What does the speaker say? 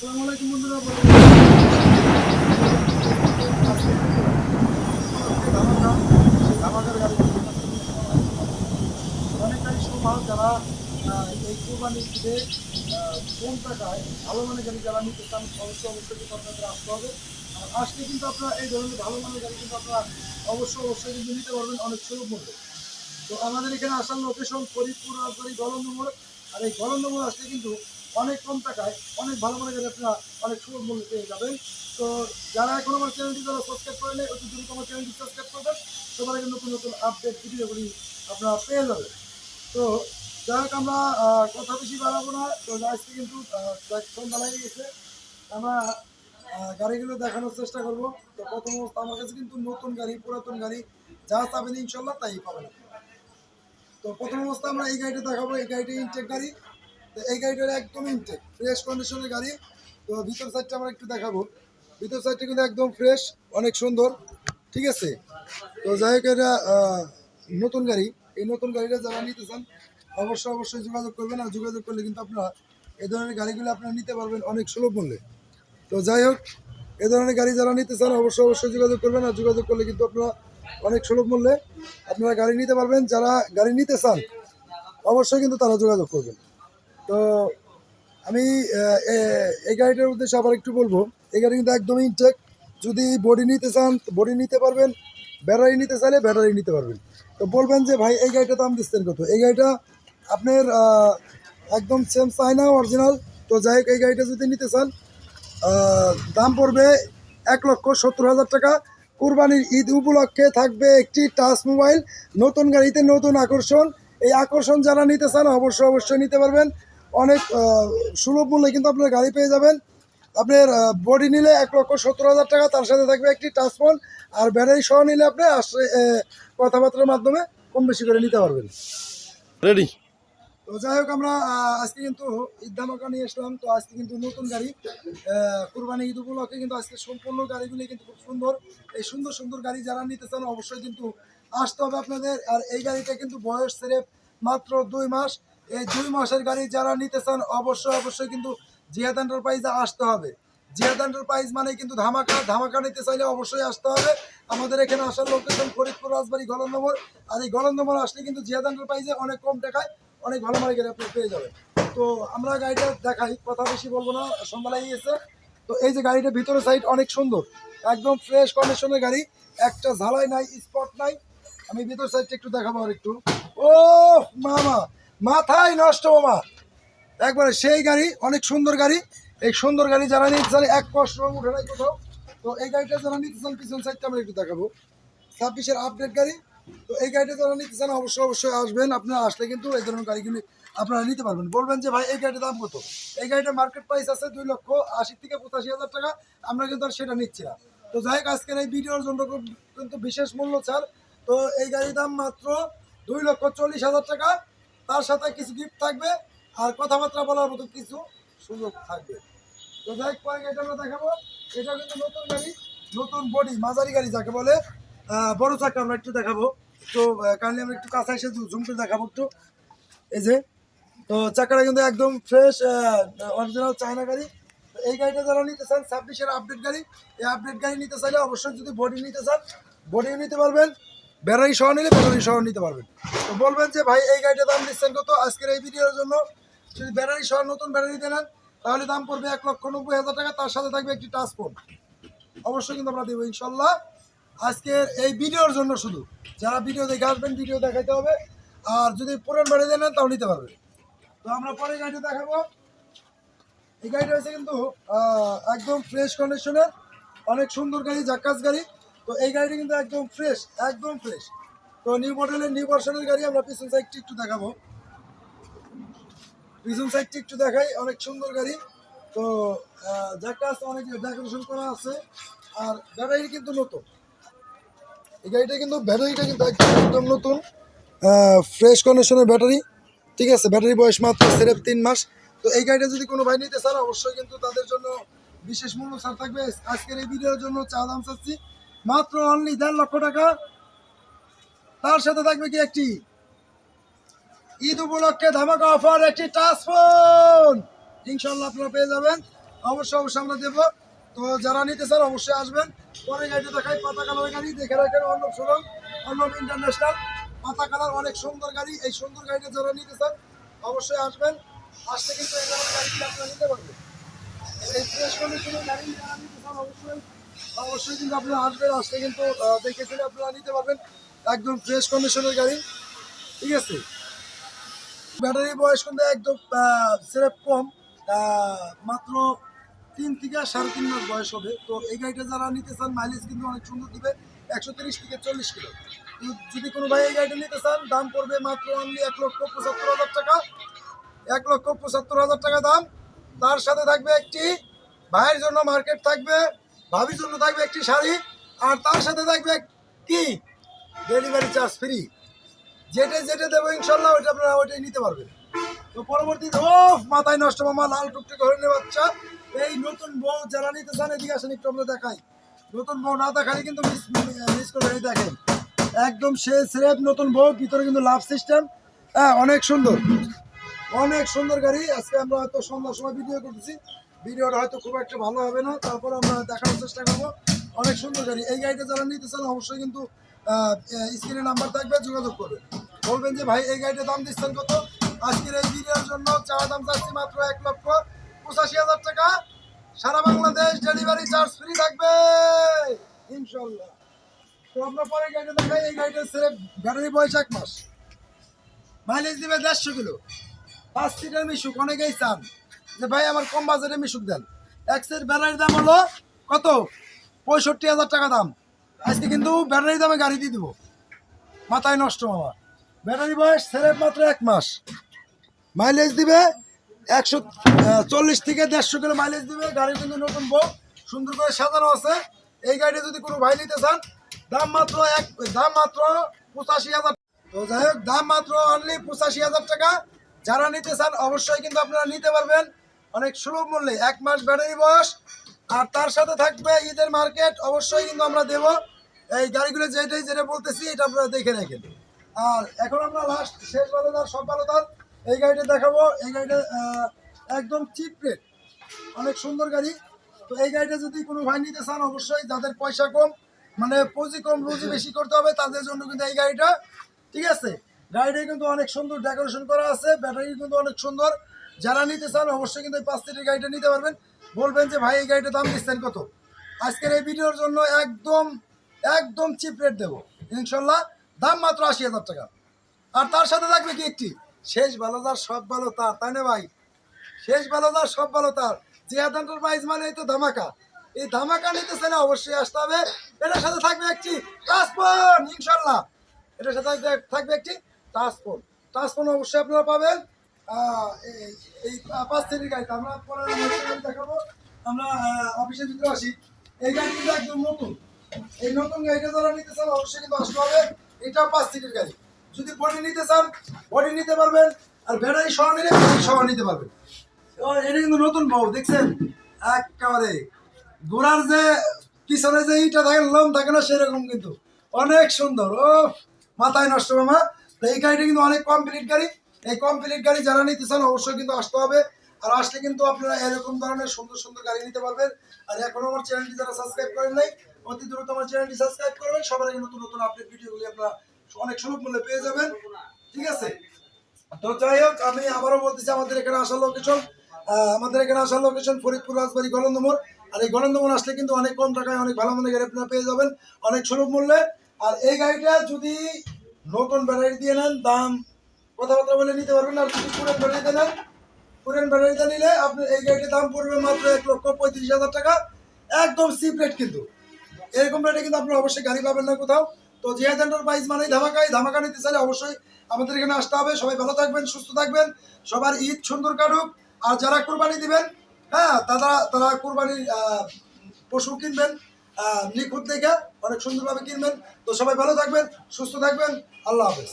আসসালামু আলাইকুম বন্ধুরা। ধামাকার গাড়ি অনেকটাই সমাজ যারা এই কোরবানির ঈদে কম টাকায় ভালো মানের গাড়ি যারা নিতে চান অবশ্যই কিন্তু আপনাদের আসতে হবে। আর আসলে কিন্তু আপনারা এই ধরনের ভালো মানের গাড়ি কিন্তু আপনারা অবশ্যই কিন্তু নিতে পারবেন অনেক সুলভ মূল্যে। তো আমাদের এখানে আসার লোকেশন ফরিদপুর রাজবাড়ী গলন্দ মোড়। আর এই গলন্দ মোড় আসলে কিন্তু অনেক কম টাকায় অনেক ভালো মানের গাড়ি আপনারা অনেক সুলভ মূল্যে পেয়ে যাবেন। তো যারা এখন আমার চ্যানেলটি যারা সাবস্ক্রাইব করে নেই অতি দ্রুত আমার চ্যানেলটি সাবস্ক্রাইব করবেন, সবার আগে নতুন নতুন আপডেট ভিডিওগুলি আপনারা পেয়ে যাবেন। তো যাই হোক আমরা কথা বেশি বাড়াবো না। তো আজকে কিন্তু সন্ধ্যা লাগিয়ে গেছে, আমরা গাড়িগুলো দেখানোর চেষ্টা করব। তো প্রথম অবস্থা আমার কাছে কিন্তু নতুন গাড়ি পুরাতন গাড়ি যা চাবেন ইনশাল্লাহ তাই পাবেন। তো প্রথম অবস্থা আমরা এই গাড়িটা দেখাবো। এই গাড়িটা ইনটেক গাড়ি। তো এই গাড়িটা একদম ইনটেক ফ্রেশ কন্ডিশনের গাড়ি। তো ভিতর সাইডটা আমরা একটু দেখাবো। ভিতর সাইডটা কিন্তু একদম ফ্রেশ, অনেক সুন্দর, ঠিক আছে। তো যাই হোক এটা নতুন গাড়ি। এই নতুন গাড়িটা যারা নিতে চান অবশ্যই যোগাযোগ করবেন। আর যোগাযোগ করলে কিন্তু আপনারা এই ধরনের গাড়িগুলো আপনারা নিতে পারবেন অনেক সুলভ মূল্যে। তো যাই হোক এই ধরনের গাড়ি যারা নিতে চান অবশ্যই যোগাযোগ করবেন। আর যোগাযোগ করলে কিন্তু আপনারা অনেক সুলভ মূল্যে আপনারা গাড়ি নিতে পারবেন। যারা গাড়ি নিতে চান অবশ্যই কিন্তু তারা যোগাযোগ করবেন। তো আমি এই গাড়িটার উদ্দেশ্যে আবার একটু বলবো, এই গাড়ি কিন্তু একদমই ইনটেক। যদি বডি নিতে চান বডি নিতে পারবেন, ব্যাটারি নিতে চাইলে ব্যাটারি নিতে পারবেন। তো বলবেন যে ভাই এই গাড়িটা দাম দিচ্ছেন কত? এই গাড়িটা আপনার একদম সেম চায়না অরিজিনাল। তো যাই হোক এই গাড়িটা যদি নিতে চান দাম পড়বে 1,70,000 টাকা। কুরবানির ঈদ উপলক্ষে থাকবে একটি টাচ মোবাইল নতুন গাড়িতে নতুন আকর্ষণ। এই আকর্ষণ যারা নিতে চান অবশ্যই নিতে পারবেন। অনেক সুলভ মূল্যে কিন্তু আপনার গাড়ি পেয়ে যাবেন। আপনার বডি নিলে 1,70,000 টাকা, তার সাথে থাকবে একটি টাচ ফোন। আর ব্যাটারি সহ নিলে আপনি কথাবার্তার মাধ্যমে কম বেশি করে নিতে পারবেন। রেডি। তো যাই হোক আমরা আজকে কিন্তু ঈদ ধামাকা নিয়ে আসলাম। তো আজকে কিন্তু নতুন গাড়ি কুরবানি ঈদ উপলক্ষে কিন্তু আজকে সম্পূর্ণ গাড়িগুলি কিন্তু খুব সুন্দর। এই সুন্দর গাড়ি যারা নিতে চান অবশ্যই কিন্তু আসতে হবে আপনাদের। আর এই গাড়িটা কিন্তু বয়স ছেড়ে মাত্র 2 মাস। এই 2 মাসের গাড়ি যারা নিতে চান অবশ্যই কিন্তু জিহাদ এন্টারপ্রাইজে আসতে হবে। জিহাদ এন্টারপ্রাইজ মানে কিন্তু ধামাকা নিতে চাইলে অবশ্যই আসতে হবে। আমাদের এখানে আসার লোকেশন ফরিদপুর রাজবাড়ী গলন্দ মোড়। আর এই গলন্দ মোড় আসলে কিন্তু জিহাদ এন্টারপ্রাইজে অনেক কম টাকায় অনেক ভালো মানের গাড়ি আপনি পেয়ে যাবেন। তো আমরা গাড়িটা দেখাই, কথা বেশি বলবো না, সন্ধ্যা লেগে গেছে। তো এই যে গাড়িটা ভিতরে সাইড অনেক সুন্দর, একদম ফ্রেশ কন্ডিশনের গাড়ি, একটা ঝালাই নাই, স্পট নাই। আমি ভিতর সাইডটা একটু দেখাবো আর একটু। ও মামা, মাথায় নষ্ট মামা, একবারে সেই গাড়ি, অনেক সুন্দর গাড়ি। এই সুন্দর গাড়ি যারা নিতে চান এক কষ্ট উঠে নাই কোথাও। তো এই গাড়িটা যারা নিতে চান পিছন সাইডটা আমরা একটু দেখাবো। 26-এর আপডেট গাড়ি। তো এই গাড়িটা যারা নিতে চান অবশ্যই আসবেন। আপনারা আসলে কিন্তু এই ধরনের গাড়িগুলি আপনারা নিতে পারবেন। বলবেন যে ভাই এই গাড়িটার দাম কত? এই গাড়িটা মার্কেট প্রাইস আছে 2,80,000 থেকে 85,000 টাকা। আমরা কিন্তু আর সেটা নিচ্ছি না। তো যাই হোক আজকের এই ভিডিওর জন্য কিন্তু বিশেষ মূল্য ছাড়। তো এই গাড়ির দাম মাত্র 2,40,000 টাকা। তার সাথে কিছু গিফট থাকবে আর কথাবার্তা বলার মতো কিছু সুযোগ থাকবে। তো যাই হোক পরে গাড়িটা আমরা দেখাবো। এটা কিন্তু নতুন গাড়ি, নতুন বডি, মাঝারি গাড়ি যাকে বলে। বড় চাকা আমরা একটু দেখাবো। তো কাইন্ডলি আমরা একটু কাছে এসে জুম করে দেখাবো একটু। এই যে, তো চাকাটা কিন্তু একদম ফ্রেশ অরিজিনাল চায়না গাড়ি। তো এই গাড়িটা যারা নিতে চান 26-এর আপডেট গাড়ি। এই আপডেট গাড়ি নিতে চাইলে অবশ্যই যদি বডি নিতে চান বডিও নিতে পারবেন, ব্যাটারি সহ নিলে ব্যাটারি সহ নিতে পারবেন। তো বলবেন যে ভাই এই গাড়িটার দাম দিচ্ছেন কত? আজকের এই ভিডিওর জন্য যদি ব্যাটারি সহ নতুন ব্যাটারি দেন তাহলে দাম পড়বে 1,90,000 টাকা, তার সাথে থাকবে একটি টাচ ফোন। অবশ্যই কিন্তু আমরা দেবো ইনশাল্লাহ। আজকের এই ভিডিওর জন্য শুধু যারা ভিডিও দেখে আসবেন ভিডিও দেখাইতে হবে। আর যদি পুরান বাড়ি দেন তাও নিতে পারবে। তো আমরা পরে গাড়িটা দেখাবো। এই গাড়িটা হচ্ছে কিন্তু একদম ফ্রেশ কন্ডিশনের অনেক সুন্দর গাড়ি, জাক্কাস গাড়ি। তো এই গাড়িটা কিন্তু একদম ফ্রেশ, একদম ফ্রেশ। তো নিউ মডেলের নিউ ভার্সনের গাড়ি। আমরা পিছন সাইডটি একটু দেখাবো। পিছন সাইডটি একটু দেখাই, অনেক সুন্দর গাড়ি। তো জাক্কাস অনেক ডেকোরেশন করা আছে। আর ব্যাটারি কিন্তু নতুন। এই গাড়িটা কিন্তু ব্যাটারিটা কিন্তু একদম নতুন ফ্রেশ কন্ডিশনের ব্যাটারি, ঠিক আছে। ব্যাটারি বয়স মাত্র সিরেপ 3 মাস। তো এই গাড়িটা যদি কোনো ভাই নিতে চান অবশ্যই কিন্তু তাদের জন্য বিশেষ মূল্য ছাড় থাকবে। আজকের এই ভিডিওর জন্য চা দাম চাচ্ছি মাত্র অনলি 1.5 লক্ষ টাকা। তার সাথে থাকবে কি একটি ঈদ উপলক্ষে ধামাকা অফার, একটি টাচ ফোন ইনশাল্লাহ আপনারা পেয়ে যাবেন। অবশ্যই অবশ্যই আমরা দেবো। তো যারা নিতে চান অবশ্যই আসবেন। পরে গাড়িটা দেখাই, পাতা কালার গাড়ি দেখে রাখেন, অর্ণব শোরুম, অর্ণব ইন্টারন্যাশনাল, পাতা কালার অনেক সুন্দর গাড়ি। এই সুন্দর গাড়িটা যারা নিতে চান অবশ্যই আসবেন। আসলে কিন্তু এই ধরনের গাড়িগুলো আপনারা নিতে পারবেন। এই ফ্রেশ কন্ডিশনের গাড়ি যারা নিতে চান অবশ্যই অবশ্যই কিন্তু আপনারা আসবেন। আসলে কিন্তু দেখে শুনে আপনারা নিতে পারবেন, একদম ফ্রেশ কন্ডিশনের গাড়ি। ঠিক আছে, ব্যাটারি বয়স কিন্তু একদম স্রেফ কম, মাত্র 3 থেকে 3.5 মাস বয়স হবে। তো এই গাড়িটা যারা নিতে চান মাইলেজ কিন্তু অনেক সুন্দর দিবে, 130 থেকে 40 কিলো। তো যদি কোনো ভাই এই গাড়িটা নিতে চান দাম পড়বে মাত্র অনলি 1,75,000 টাকা, 1,75,000 টাকা দাম। তার সাথে থাকবে একটি ভাইয়ের জন্য মার্কেট থাকবে, ভাবির জন্য থাকবে একটি শাড়ি, আর তার সাথে থাকবে কি ডেলিভারি চার্জ ফ্রি। যেটা যেটা দেবো ইনশাল্লাহ ওইটা আপনারা ওইটাই নিতে পারবেন। তো পরবর্তীতে ও মাথায় নষ্ট মামা লাল টুকটুকে হরিণের বাচ্চা, এই নতুন বউ যারা নিতে চান এদিকে আসেন একটু আমরা দেখাই। নতুন বউ না দেখালে কিন্তু মিস করে দেখেন, একদম সে স্রেফ নতুন বউ, ভিতরে কিন্তু লাভ সিস্টেম। হ্যাঁ, অনেক সুন্দর, অনেক সুন্দর গাড়ি। আজকে আমরা হয়তো সন্ধ্যার সময় ভিডিও করতেছি, ভিডিওটা হয়তো খুব একটা ভালো হবে না, তারপর আমরা দেখানোর চেষ্টা করবো। অনেক সুন্দর গাড়ি। এই গাড়িটা যারা নিতে চান অবশ্যই কিন্তু স্ক্রিনে নাম্বার থাকবে, যোগাযোগ করবেন, বলবেন যে ভাই এই গাড়িটার দাম দিচ্ছেন কত। আজকের এই ভিডিওর জন্য চা দাম চাচ্ছি মাত্র 1,85,000 টাকা। সারা বাংলাদেশ ডেলিভারি চার্জ ফ্রি থাকবে ইনশাল্লাহ। তো আমরা পরে গাড়িটা দেখাই। এই গাড়িটার ছেড়ে ব্যাটারি বয়স 1 মাস, মাইলেজ দিবে 150 কিলো, 5 সিটের মিশুক। অনেকেই চান যে ভাই আমার কম বাজেটে মিশুক দেন। এক সেট ব্যাটারির দাম হলো কত, 65,000 টাকা দাম। আজকে কিন্তু ব্যাটারির দামে গাড়ি দিয়ে দিব, মাথায় নষ্ট মামা। ব্যাটারি বয়স ছেড়ে মাত্র 1 মাস, মাইলেজ দিবে 140 থেকে 150 কিলো মাইলেজ দিবে। গাড়ি কিন্তু নতুন বউ, সুন্দর করে সাজানো আছে। এই গাড়িটা যদি কোনো ভাই নিতে চান দাম মাত্র 85,000। তো যাই হোক, দাম মাত্র অনলি 85,000 টাকা। যারা নিতে চান অবশ্যই কিন্তু আপনারা নিতে পারবেন অনেক সুলভ মূল্যে। 1 মাস ব্যাটারি বয়স, আর তার সাথে থাকবে ঈদের মার্কেট। অবশ্যই কিন্তু আমরা দেবো এই গাড়িগুলো, যেটা বলতেছি এটা আপনারা দেখে রাখেন। আর এখন আমরা লাস্ট শেষ বালোদার সব বালোদার এই গাড়িটা দেখাবো। এই গাড়িটা একদম চিপ রেট, অনেক সুন্দর গাড়ি। তো এই গাড়িটা যদি কোনো ভাই নিতে চান অবশ্যই, যাদের পয়সা কম, মানে পুঁজি কম রুজি বেশি করতে হবে, তাদের জন্য কিন্তু এই গাড়িটা। ঠিক আছে, গাড়িটা কিন্তু অনেক সুন্দর ডেকোরেশন করা আছে, ব্যাটারি কিন্তু অনেক সুন্দর। যারা নিতে চান অবশ্যই কিন্তু এই 5 সিটের গাড়িটা নিতে পারবেন। বলবেন যে ভাই এই গাড়িটার দাম দিচ্ছেন কত। আজকের এই ভিডিওর জন্য একদম একদম চিপ রেট দেবো ইনশাল্লাহ, দাম মাত্র 80,000 টাকা। আর তার সাথে থাকবে কি একটি শেষ ভালো তার সব ভালো তার, তাই না ভাই? শেষ ভালো তার সব ভালো তার, জিহাদ এন্টারপ্রাইজ মানে এই তো ধামাকা। এই ধামাকা নিতে চাইলে অবশ্যই আসতে হবে। এটার সাথে থাকবে একটি ট্রান্সফোন ইনশাল্লাহ, এটার সাথে থাকবে একটি ট্রান্সফোন অবশ্যই আপনারা পাবেন। এই 5 সিটের গাড়িতে আমরা পরে দেখাবো। আমরা অফিসের ভিতরে আসি। এই গাড়ি কিন্তু একদম নতুন। এই নতুন গাড়িটা যারা নিতে চান অবশ্যই কিন্তু আসতে হবে। এটা 5 সিটের গাড়ি। যদি বডি নিতে চান বডি নিতে পারবেন, আর ব্যাটারি সহ নিলে ব্যাটারি সহ নিতে পারবেন। এটা কিন্তু নতুন বউ, দেখছেন একেবারে ঘোড়ার যে পিছনে যে ইটা থাকে, লোম থাকে না, সেরকম কিন্তু অনেক সুন্দর। ও মাথায় নষ্ট মামা। তো এই গাড়িটা কিন্তু অনেক কমপ্লিট গাড়ি। এই কমপ্লিট গাড়ি যারা নিতে চান অবশ্যই কিন্তু আসতে হবে। আর আসলে কিন্তু আপনারা এরকম ধরনের সুন্দর সুন্দর গাড়ি নিতে পারবেন। আর এখনো আমার চ্যানেলটি যারা সাবস্ক্রাইব করেন নাই অতি দ্রুত আমার চ্যানেলটি সাবস্ক্রাইব করবেন। সবার আগে নতুন নতুন আপডেট ভিডিওগুলি আপনারা অনেক সুলভ মূল্যে পেয়ে যাবেন। ঠিক আছে, তো যাই হোক আমি আবারও বলতেছি, আমাদের এখানে আসার লোকেশন ফরিদপুর রাজবাড়ী গলন্দমোড়। আর এই গলন্দমোড় আসলে কিন্তু অনেক কম টাকায় অনেক ভালো মানের গাড়ি আপনারা পেয়ে যাবেন অনেক সুলভ মূল্যে। আর এই গাড়িটা যদি নতুন ব্যাটারি দিয়ে নেন দাম কথাবার্তা বলে নিতে পারবেন। আর যদি পুরেন ব্যাটারিতে নিলে আপনার এই গাড়িটির দাম পড়বে মাত্র 1,35,000 টাকা, একদম চিপ রেট। কিন্তু এরকম রেটে কিন্তু আপনারা অবশ্যই গাড়ি পাবেন না কোথাও। তো জিহাদ এন্টারপ্রাইজ মানেই ধামাকা নিতে চাইলে অবশ্যই আমাদের এখানে আসতে হবে। সবাই ভালো থাকবেন, সুস্থ থাকবেন, সবার ঈদ সুন্দর কাটুক। আর যারা কোরবানি দিবেন, হ্যাঁ তারা কোরবানির পশু কিনবেন নিখুঁত দেখে অনেক সুন্দরভাবে কিনবেন। তো সবাই ভালো থাকবেন, সুস্থ থাকবেন, আল্লাহ হাফেজ।